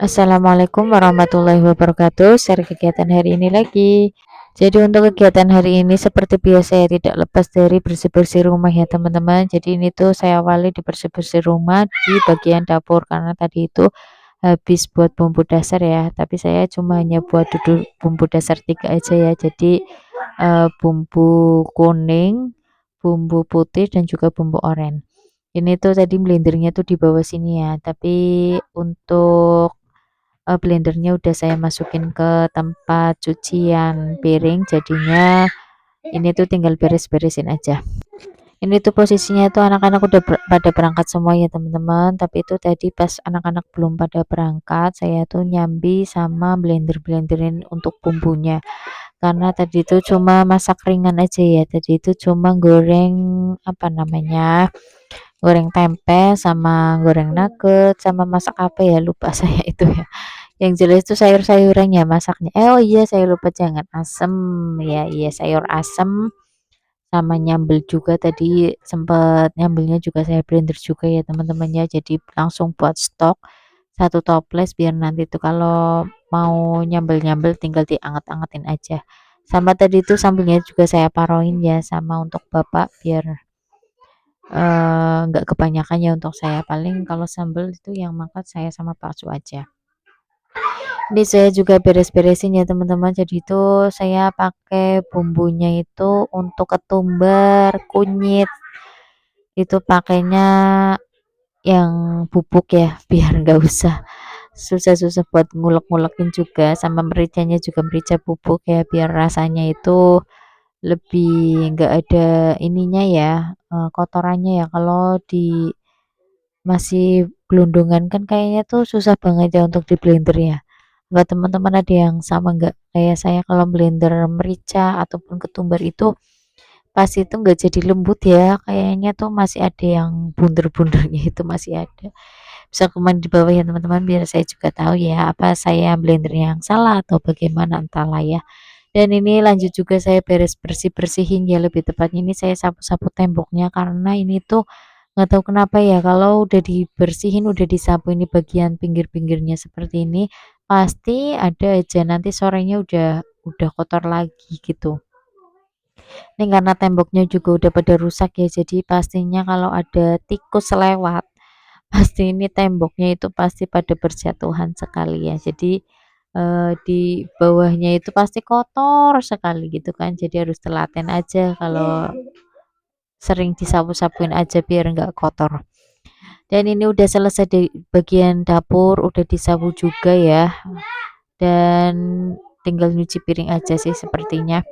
Assalamualaikum warahmatullahi wabarakatuh. Share kegiatan hari ini lagi. Jadi untuk kegiatan hari ini seperti biasa ya tidak lepas dari bersih-bersih rumah ya teman-teman. Jadi ini tuh saya awali di bersih-bersih rumah di bagian dapur karena tadi itu habis buat bumbu dasar ya. Tapi saya cuma hanya buat duduk bumbu dasar 3 aja ya. Jadi bumbu kuning, bumbu putih dan juga bumbu oranye. Ini tuh tadi blendernya tuh di bawah sini ya. Tapi untuk blendernya udah saya masukin ke tempat cucian piring, jadinya ini tuh tinggal beres-beresin aja. Ini tuh posisinya tuh anak-anak udah pada berangkat semua ya teman-teman, tapi itu tadi pas anak-anak belum pada berangkat saya tuh nyambi sama blender-blenderin untuk bumbunya, karena tadi itu cuma masak ringan aja ya. Tadi itu cuma goreng apa namanya, goreng tempe sama goreng nugget sama masak apa ya lupa saya itu ya. Yang jelas itu sayur-sayurannya masaknya. Oh iya saya lupa jangan asem ya, iya sayur asem sama nyambel juga tadi sempet nyambelnya juga saya blender juga ya teman-teman ya. Jadi langsung buat stok satu toples biar nanti tuh kalau mau nyambel-nyambel tinggal dianget-angetin aja. Sama tadi itu sambilnya juga saya paroin ya sama untuk bapak biar nggak kebanyakan ya untuk saya. Paling kalau sambel itu yang makan saya sama bakso aja. Ini saya juga beres-beresin ya teman-teman. Jadi itu saya pakai bumbunya itu untuk ketumbar, kunyit. Itu pakainya yang bubuk ya, biar nggak usah susah-susah buat ngulek-ngulekin juga. Sama mericanya juga merica bubuk ya, biar rasanya itu lebih nggak ada ininya ya, kotorannya ya. Kalau di masih gelondongan kan kayaknya tuh susah banget ya untuk di blender ya. Enggak teman-teman ada yang sama nggak kayak saya kalau blender merica ataupun ketumbar itu pas itu nggak jadi lembut ya, kayaknya tuh masih ada yang bunder-bundernya itu masih ada. Bisa komen di bawah ya teman-teman biar saya juga tahu ya apa saya blender yang salah atau bagaimana entahlah ya. Dan ini lanjut juga saya beres bersih-bersihin ya, lebih tepatnya ini saya sapu-sapu temboknya karena ini tuh nggak tahu kenapa ya kalau udah dibersihin udah disapu ini bagian pinggir-pinggirnya seperti ini pasti ada aja nanti sorenya udah kotor lagi gitu. Ini karena temboknya juga udah pada rusak ya, jadi pastinya kalau ada tikus lewat pasti ini temboknya itu pasti pada berjatuhan sekali ya. Jadi di bawahnya itu pasti kotor sekali gitu kan. Jadi harus telaten aja kalau sering disapu-sapuin aja biar nggak kotor. Dan ini udah selesai di bagian dapur, udah disapu juga ya. Dan tinggal nyuci piring aja sih sepertinya.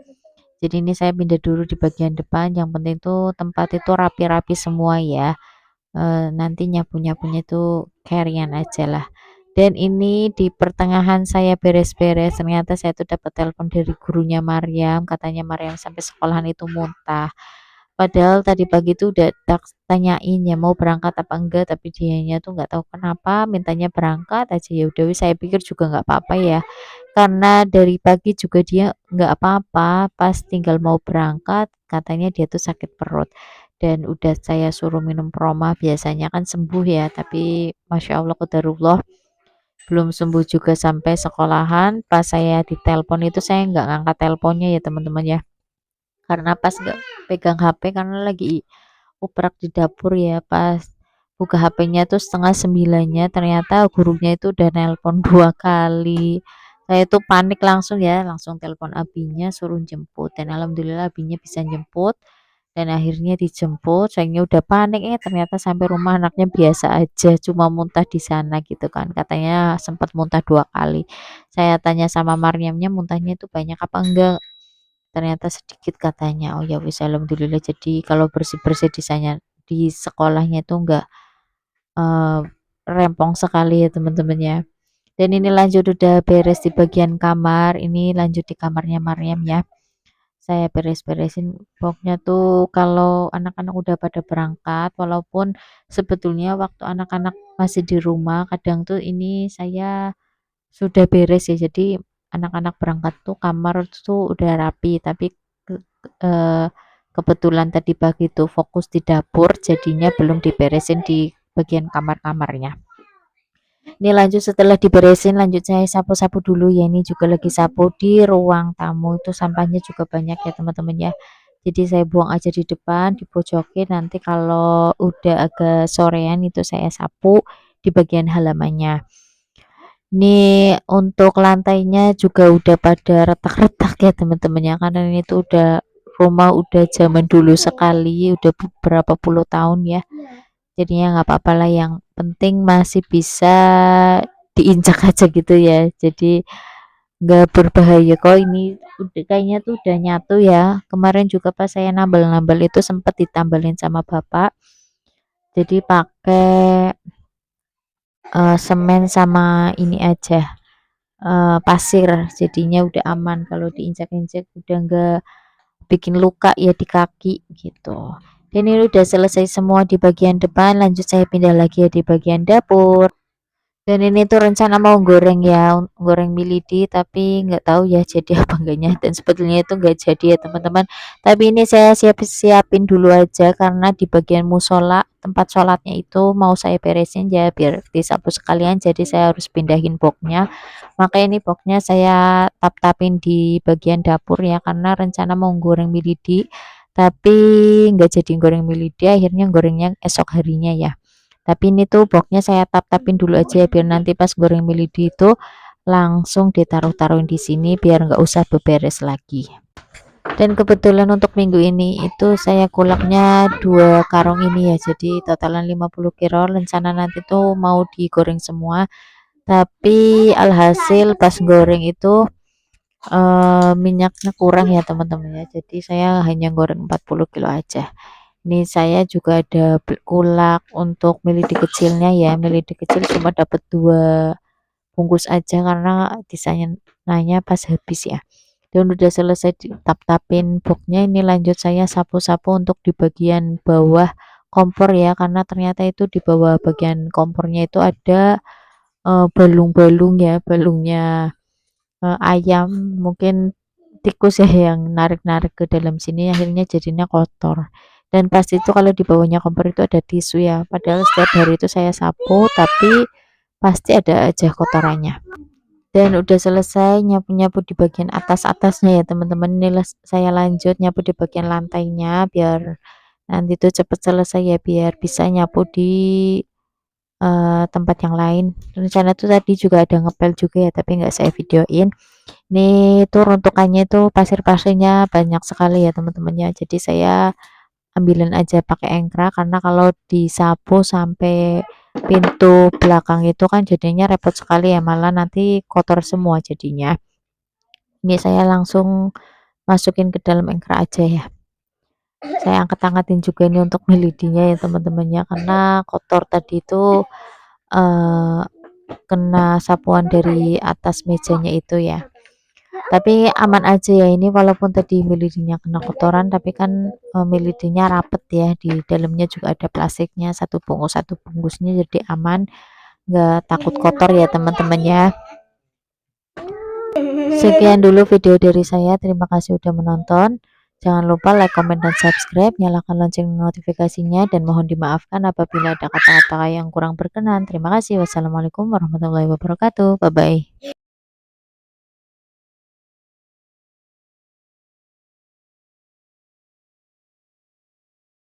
Jadi ini saya pindah dulu di bagian depan. Yang penting tuh tempat itu rapi-rapi semua ya. Nanti nyapu-nyapunya tuh carry-an aja lah. Dan ini di pertengahan saya beres-beres, ternyata saya tuh dapat telepon dari gurunya Maryam, katanya Maryam sampai sekolahan itu muntah. Padahal tadi pagi tuh udah tanyain ya mau berangkat apa enggak, tapi dianya tuh nggak tahu kenapa mintanya berangkat aja. Ya udah wis, saya pikir juga nggak apa-apa ya. Karena dari pagi juga dia nggak apa-apa, pas tinggal mau berangkat katanya dia tuh sakit perut. Dan udah saya suruh minum proma, biasanya kan sembuh ya, tapi masya Allah qadarullah belum sembuh juga sampai sekolahan. Pas saya ditelepon itu saya nggak ngangkat teleponnya ya teman-teman ya, karena pas nggak pegang HP karena lagi uprak di dapur ya. Pas buka HP-nya tuh setengah sembilannya ternyata gurunya itu udah nelpon 2 kali. Saya tuh panik langsung ya, langsung telepon abinya suruh jemput dan alhamdulillah abinya bisa jemput dan akhirnya dijemput. Sayangnya udah panik ternyata sampai rumah anaknya biasa aja, cuma muntah di sana gitu kan, katanya sempat muntah 2 kali. Saya tanya sama Maryamnya muntahnya itu banyak apa enggak, ternyata sedikit katanya. Oh ya wis alhamdulillah, jadi kalau bersih-bersih di sana di sekolahnya itu enggak eh, rempong sekali ya teman-teman ya. Dan ini lanjut udah beres di bagian kamar, ini lanjut di kamarnya Maryam ya. Saya beres-beresin pokoknya tuh kalau anak-anak udah pada berangkat, walaupun sebetulnya waktu anak-anak masih di rumah kadang tuh ini saya sudah beres ya. Jadi anak-anak berangkat tuh kamar tuh udah rapi, tapi eh, kebetulan tadi pagi tuh fokus di dapur jadinya belum diberesin di bagian kamar-kamarnya. Ini lanjut setelah diberesin, lanjut saya sapu-sapu dulu ya. Ini juga lagi sapu di ruang tamu, itu sampahnya juga banyak ya teman-teman ya. Jadi saya buang aja di depan, dipojokin, nanti kalau udah agak sorean itu saya sapu di bagian halamannya. Ini untuk lantainya juga udah pada retak-retak ya teman-teman ya, karena ini tuh rumah udah zaman dulu sekali, udah beberapa puluh tahun ya. Jadinya nggak apa-apa lah, yang penting masih bisa diinjak aja gitu ya. Jadi nggak berbahaya kok, ini udah kayaknya tuh udah nyatu ya. Kemarin juga pas saya nambal-nambal itu sempat ditambalin sama bapak. Jadi pakai semen sama ini aja, pasir, jadinya udah aman, kalau diinjak-injak udah enggak bikin luka ya di kaki gitu. Dan ini udah selesai semua di bagian depan, lanjut saya pindah lagi ya di bagian dapur. Dan ini tuh rencana mau goreng ya, goreng milidi, tapi nggak tahu ya jadi apa enggaknya. Dan sebetulnya itu nggak jadi ya teman-teman. Tapi ini saya siapin dulu aja, karena di bagian musola tempat sholatnya itu mau saya beresin ya biar disapu sekalian. Jadi saya harus pindahin boxnya. Makanya ini boxnya saya tap-tapin di bagian dapur ya, karena rencana mau goreng milidi. Tapi nggak jadi goreng milidi, akhirnya gorengnya esok harinya ya. Tapi ini tuh boxnya saya tap-tapin dulu aja ya, biar nanti pas goreng milidi itu langsung ditaruh-taruhin di sini biar nggak usah beberes lagi. Dan kebetulan untuk minggu ini itu saya kulaknya 2 karung ini ya, jadi totalan 50 kilo. Rencana nanti tuh mau digoreng semua, tapi alhasil pas goreng itu minyaknya kurang ya teman-teman ya, jadi saya hanya goreng 40 kilo aja. Ini saya juga ada kulak untuk milidi kecilnya ya, milidi kecil cuma dapat 2 bungkus aja karena sisanya nanya pas habis ya. Dan udah selesai tap-tapin boxnya, ini lanjut saya sapu-sapu untuk di bagian bawah kompor ya, karena ternyata itu di bawah bagian kompornya itu ada balung-balung ya, balungnya ayam, mungkin tikus ya yang narik-narik ke dalam sini, akhirnya jadinya kotor. Dan pasti itu kalau di bawahnya kompor itu ada tisu ya, padahal setiap hari itu saya sapu tapi pasti ada aja kotorannya. Dan udah selesai nyapu-nyapu di bagian atas-atasnya ya teman-teman. Ini saya lanjut nyapu di bagian lantainya biar nanti tuh cepet selesai ya, biar bisa nyapu di tempat yang lain. Rencana tuh tadi juga ada ngepel juga ya, tapi nggak saya videoin. Ini tuh runtukannya itu pasir-pasirnya banyak sekali ya teman-teman ya. Jadi saya ambilin aja pakai engkra, karena kalau disapu sampai pintu belakang itu kan jadinya repot sekali ya, malah nanti kotor semua jadinya. Ini saya langsung masukin ke dalam engkra aja ya. Saya angkat-angkatin juga ini untuk melidinya ya teman-temannya, karena kotor tadi itu eh, kena sapuan dari atas mejanya itu ya. Tapi aman aja ya, ini walaupun tadi melidinya kena kotoran, tapi kan melidinya rapet ya, di dalamnya juga ada plastiknya, satu bungkusnya, jadi aman, nggak takut kotor ya teman-teman ya. Sekian dulu video dari saya, terima kasih udah menonton. Jangan lupa like, comment, dan subscribe, nyalakan lonceng notifikasinya, dan mohon dimaafkan apabila ada kata-kata yang kurang berkenan. Terima kasih. Wassalamualaikum warahmatullahi wabarakatuh. Bye bye.